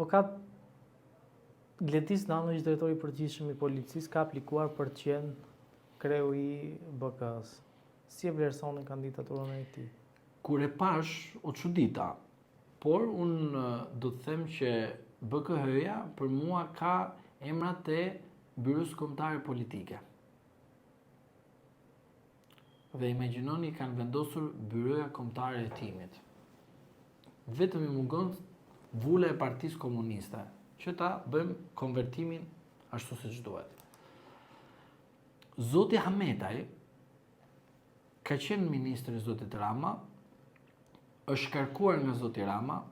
Avokat Gledis Nano, ish drejtori i përgjithshëm i policisë, ka aplikuar për të qenë kreu i BK-s. Si e vlerësoni kandidaturën e tij? Kur e pash, u çudita. Por unë do të them që BKH-ja për mua ka emrat e Byros Kombëtare Politike. Dhe imagjinoni kanë vendosur Byroja Kombëtare e Timit. Vetëm i mungon vula e Partisë Komuniste, që ta bëjmë konvertimin ashtu siç duhet. Zoti Hametaj ka qenë ministri i zotit Rama, është shkarkuar nga zoti Rama,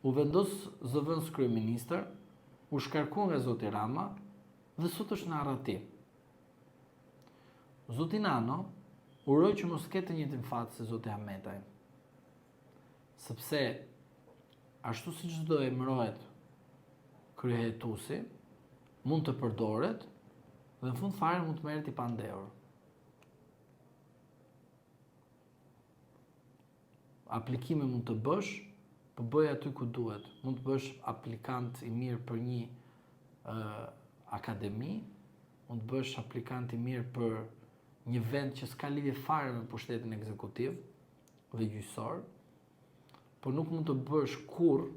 u vendos zëvendës kryeministër, u shkarkua nga zoti Rama dhe sot është në arrati. Zoti Nano uroj që mos ketë një njëjtin fat si zoti Hametaj. Sepse ashtu siç do emërohet kryehetuesi, mund të përdoret dhe në fund fare mund të merret i pandehur. Aplikime mund të bësh, po bëj aty ku duhet. Mund të bësh aplikant i mirë për një akademi, mund të bësh aplikant i mirë për një vend që s'ka lidhje fare me pushtetin ekzekutiv dhe gjyqësor, por nuk mund të bësh kurrë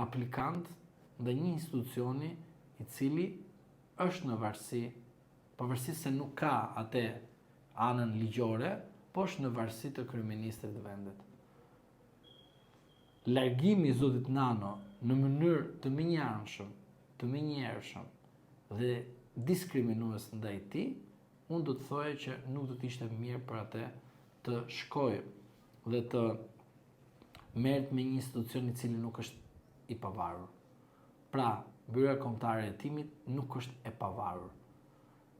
aplikant dhe një institucioni i cili është në varësi, pavarësisht se nuk ka atë anën ligjore, po është në varësi të kryeministrit të vendit. Largimi i zotit Nano në mënyrë të menjëhershëm dhe diskriminues ndaj tij, unë do të thoja që nuk do të ishte mirë për atë të shkojë dhe të merret me një institucion i cili nuk është i pavarur. Pra, Byroja Kombëtare e Timit nuk është e pavarur.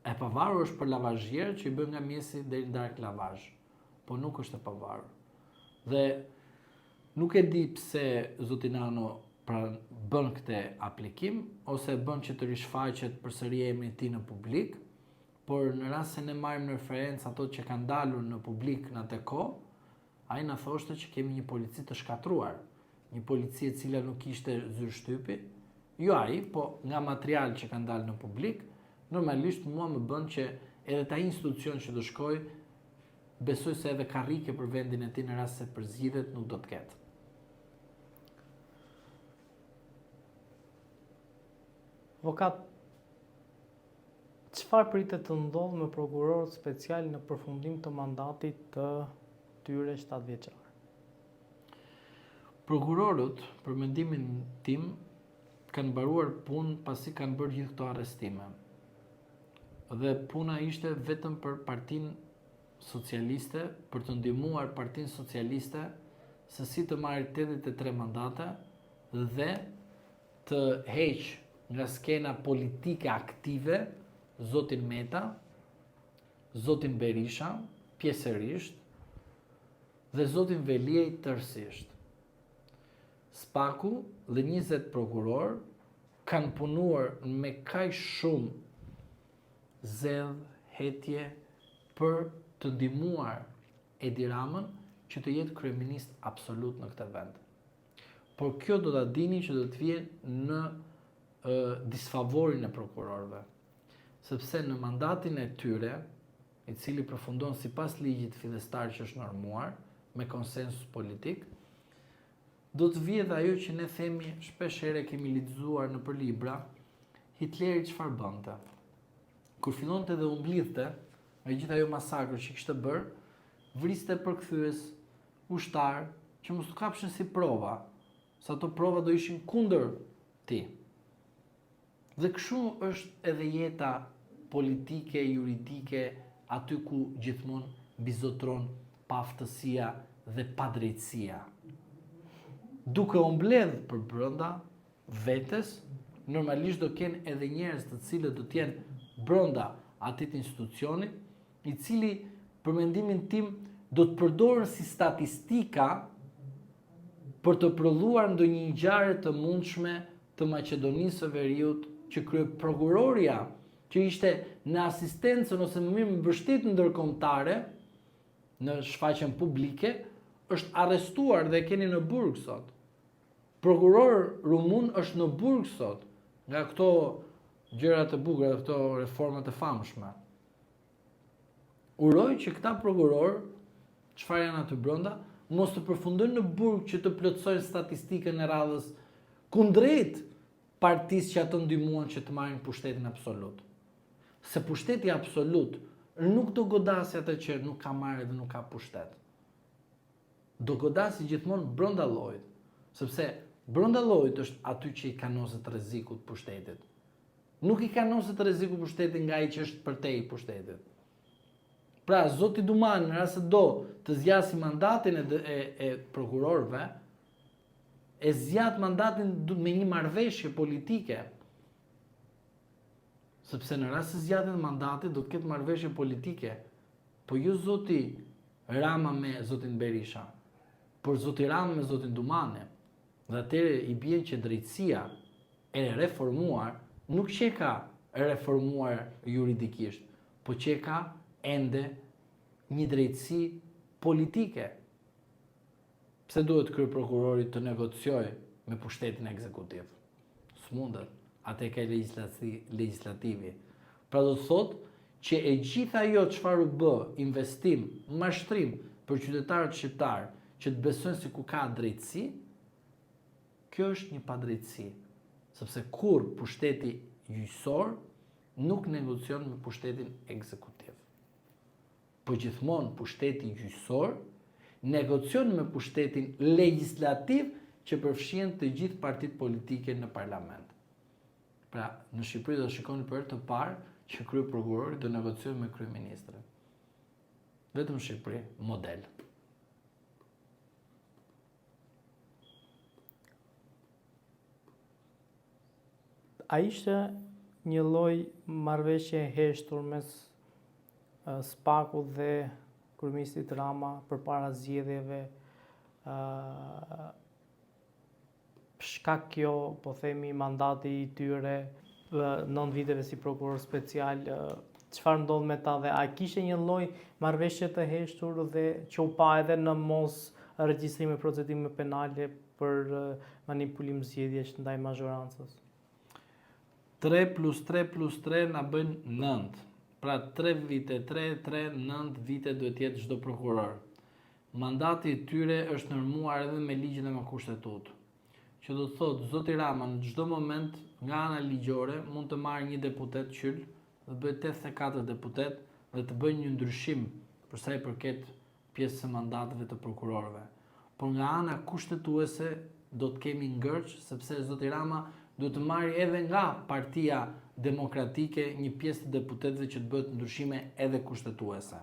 E pavarur është për lavazhierë që i bën nga mjesi deri në darkë lavazh, po nuk është e pavarur. Dhe nuk e di pse zoti Nano bën këtë aplikim ose bën që të rishfaqet përsëri emri i tij në publik, por në rast se ne marrim në referencë ato që kanë dalur në publik në atë kohë, ai na thoshte që kemi një polici të shkatruar, një polici e cila nuk kishte zyrshtypi, jo ai, po nga material që kanë dalë në publik, normalisht mua më bën që edhe ta institucion që do shkoj, besoj se edhe karrike për vendin e tij në rast se përzgjedhet nuk do të ketë. Avokat, çfarë pritet të ndodhë me prokurorët special në përfundim të mandatit të tyre 7 vjeçar? Prokurorët, për mendimin tim, kanë mbaruar punë pasi kanë bërë gjithë këto arrestime. Dhe puna ishte vetëm për Partinë Socialiste, për të ndihmuar Partinë Socialiste se si të marrë 83 mandate dhe të heqë nga skena politike aktive zotin Meta, zotin Berisha, pjesërisht, dhe zotin Veliej tërësisht. Spaku dhe 20 prokuror kanë punuar me kaq shumë zell, hetje për të ndihmuar Edi Ramën që të jetë kryeminist absolut në këtë vend. Por kjo do ta dini që do të vijë në disfavorin e prokurorëve, sepse në mandatin e tyre, i cili përfundon sipas ligjit fillestar që është normuar me konsensus politik, do të vijë dhe ajo që ne themi shpesh herë kemi lexuar në për libra, Hitleri çfarë bënte. Kur fillonte dhe u mblidhte me gjithë ajo masakrë që kishte bërë, vriste përkthyes, ushtar, që mos u kapshin si prova, sa ato prova do ishin kundër tij. Dhe kështu është edhe jeta politike, juridike, aty ku gjithmonë bizotron paaftësia dhe padrejtësia. Duke u mbledh për brenda vetes, normalisht do kenë edhe njerëz të cilët do të jenë brenda atit institucioni, i cili për mendimin tim do të përdoren si statistika për të prodhuar ndonjë ngjarje të mundshme të Maqedonisë së Veriut, që kryeprokuroria që ishte në asistencën ose më mirë mbështetjen ndërkombëtare në shfaqjen publike, është arrestuar dhe e keni në burg sot. prokuror rumun është në burg sot, nga këto gjërat e bukura, këto reformat e famshme. Uroj që këta prokuror, çfarë janë aty brenda, mos të përfundojnë në burg që të plotësojnë statistikën e radhës kundrejt partisë që ato ndihmuan që të marrin pushtetin absolut. Se pushteti absolut nuk do godasi atë që nuk ka marrë dhe nuk ka pushtet. Do godasi gjithmonë brenda llojit, sepse brenda llojit është aty që i kanoset rrezikut pushtetit. Nuk i kanoset rrezikut pushtetit nga ai që është përtej i pushtetit. Pra, zoti Dumani në rast se do të zgjasë mandatin e prokurorëve, e zgjat mandatin me një marrëveshje politike. Sepse në rast se zgjatet mandati do të ketë marrëveshje politike, po jo zoti Rama me zotin Berisha, por zoti Rama me zotin Dumani. Dhe atëre i bie që drejtësia e reformuar nuk që e ka reformuar juridikisht, po që e ka ende një drejtësi politike. Pse duhet kryeprokurori të negociojë me pushtetin ekzekutiv? S'mundet, atë e ka legislativi. Pra do të thotë që e gjitha ajo çfarë u bë, investim, mashtrim për qytetarët shqiptar që të besojnë se ku ka drejtësi, kjo është një padrejtësi, sepse kur pushteti gjyqësor nuk negocion me pushtetin ekzekutiv. Po gjithmonë pushteti gjyqësor negocion me pushtetin legjislativ që përfshin të gjithë partitë politike në parlament. Pra, në Shqipëri do shikoni për të parë që kryeprokurori do negociojë me kryeministrin. Vetëm në Shqipëri, model. A ishte një lloj marrëveshje e heshtur mes SPAK-ut dhe kryeministit Rama përpara zgjedhjeve, shkak kjo, po themi, mandati i tyre 9 viteve si prokuror special, çfarë ndodh me ta dhe a kishte një lloj marrëveshje të heshtur dhe që u pa edhe në mos regjistrime procedime penale për manipulim zgjedhjesh ndaj mazhorancës? 3 + 3 + 3 na bën 9. Pra 3 vite, 9 vite duhet jetë çdo prokuror. Mandati i tyre është normuar edhe me ligjin dhe me kushtetutë. Që do të thotë zoti Rama në çdo moment nga ana ligjore mund të marrë një deputet qyll dhe bëhet 84 deputet dhe të bëjë një ndryshim për sa i përket pjesës së mandateve të prokurorëve. Por nga ana kushtetuese do të kemi ngërç sepse zoti Rama duhet të marrë edhe nga Partia Demokratike një pjesë të deputetëve që të bëhet ndryshime edhe kushtetuese.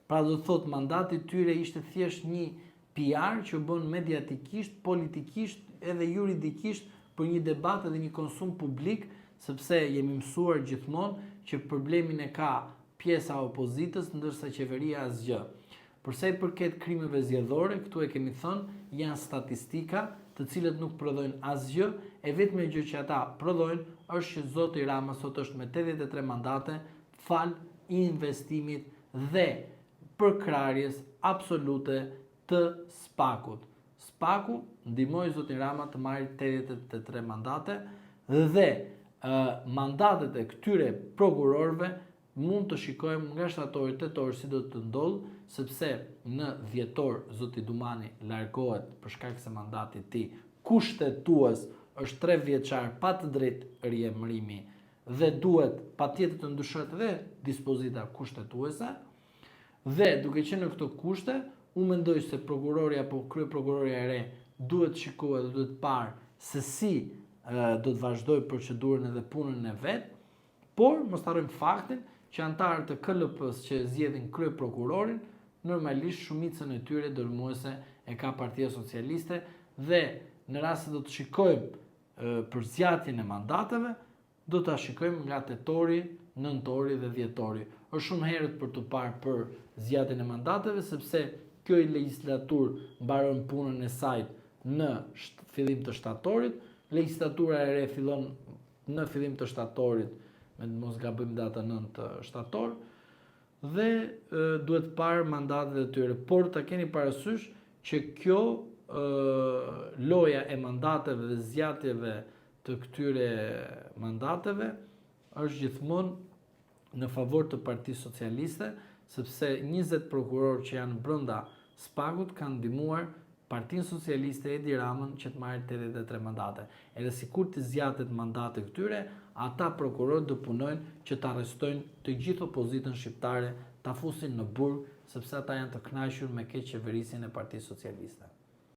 Pra do të thotë mandati i tyre ishte thjesht një PR që bën mediatikisht, politikisht edhe juridikisht për një debat edhe një konsum publik, sepse jemi mësuar gjithmonë që problemin e ka pjesa e opozitës ndërsa qeveria asgjë. Për sa i përket krimeve zgjedhore, këtu e kemi thënë, janë statistika të cilët nuk prodhojnë asgjë, e vetme gjë që ata prodhojnë është që zoti Rama sot është me 83 mandate fal investimit dhe përkrarjes absolute të SPAK-ut. SPAK-u ndihmoi zotin Rama të marrë 83 mandate dhe mandatet e këtyre prokurorëve mund të shikojmë nga shtatori tetor si do të ndodh, sepse në dhjetor zoti Dumani largohet për shkak se mandati i tij kushtetues është 3 vjeçar pa të drejtë riemërimi dhe duhet patjetër të ndryshohet dhe dispozita kushtetuese dhe duke qenë në këto kushte, unë mendoj se prokurori apo kryeprokuroria e re duhet shikohet dhe duhet parë se si do të vazhdojë procedurën edhe punën e vet, por mos harrojmë faktin që antarët e KLP-s që zgjedhin kryeprokurorin, normalisht shumicën e tyre dërmuese e ka Partia Socialiste dhe në rast se do të shikojmë për zgjatjen e mandateve, do ta shikojmë nga tetori, nëntori dhe dhjetori. Është shumë herët për të parë për zgjatjen e mandateve, sepse kjo legjislaturë mbaron punën e saj në fillim të shtatorit, legjislatura e re fillon në fillim të shtatorit, me mos gabojmë data 9 shtator, dhe duhet parë mandatet e tyre. Por ta keni parasysh që kjo loja e mandateve dhe zgjatjeve të këtyre mandateve është gjithmonë në favor të Partisë Socialiste, sepse 20 prokurorë që janë brenda SPAK-ut kanë ndihmuar Partinë Socialiste Edi Ramën që të marrë 83 mandate. Edhe sikur të zgjatet mandate këtyre, ata prokurorë do punojnë që të arrestojnë të gjithë opozitën shqiptare, ta fusin në burg, sepse ata janë të kënaqur me keq qeverisjen e Partisë Socialiste.